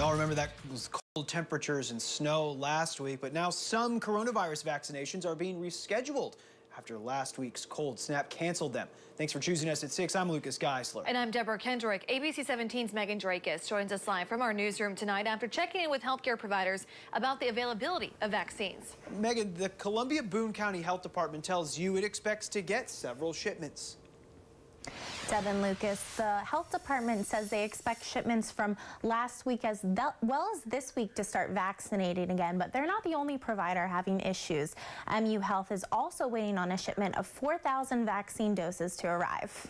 all remember that was cold temperatures and snow last week, but now some coronavirus vaccinations are being rescheduled after last week's cold snap canceled them. Thanks for choosing us at 6. I'm Lucas Geisler. And I'm Deborah Kendrick. ABC 17's Megan Drakis joins us live from our newsroom tonight after checking in with healthcare providers about the availability of vaccines. Megan, the Columbia Boone County Health Department tells you it expects to get several shipments. Deb and Lucas, the health department says they expect shipments from last week as well as this week to start vaccinating again, but they're not the only provider having issues. MU Health is also waiting on a shipment of 4,000 vaccine doses to arrive.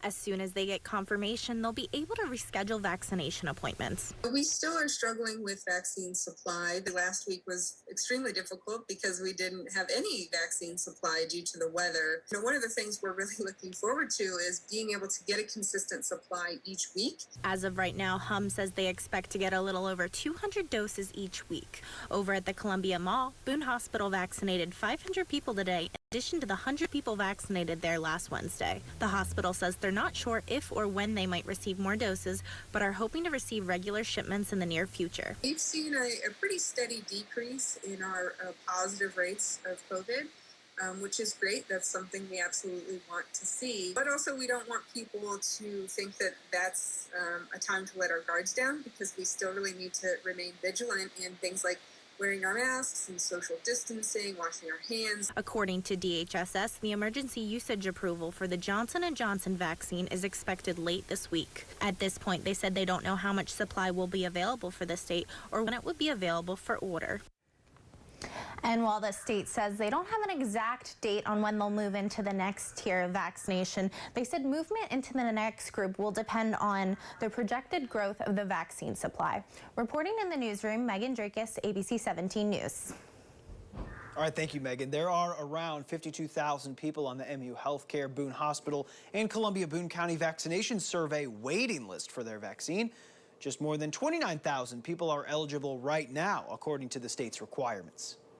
As soon as they get confirmation, they'll be able to reschedule vaccination appointments. We still are struggling with vaccine supply. The last week was extremely difficult because we didn't have any vaccine supply due to the weather. One of the things we're really looking forward to is being able to get a consistent supply each week. As of right now, HUM says they expect to get a little over 200 doses each week. Over at the Columbia Mall, Boone Hospital vaccinated 500 people today, in addition to the 100 people vaccinated there last Wednesday. The hospital says they're not sure if or when they might receive more doses, but are hoping to receive regular shipments in the near future. We've seen a pretty steady decrease in our positive rates of COVID, which is great. That's something we absolutely want to see. But also we don't want people to think that that's a time to let our guards down, because we still really need to remain vigilant in things like wearing our masks and social distancing, washing our hands. According to DHSS, the emergency usage approval for the Johnson & Johnson vaccine is expected late this week. At this point, they said they don't know how much supply will be available for the state or when it would be available for order. And while the state says they don't have an exact date on when they'll move into the next tier of vaccination, they said movement into the next group will depend on the projected growth of the vaccine supply. Reporting in the newsroom, Megan Drakis, ABC 17 News. All right, thank you, Megan. There are around 52,000 people on the MU Healthcare, Boone Hospital, and Columbia Boone County Vaccination Survey waiting list for their vaccine. Just more than 29,000 people are eligible right now, according to the state's requirements.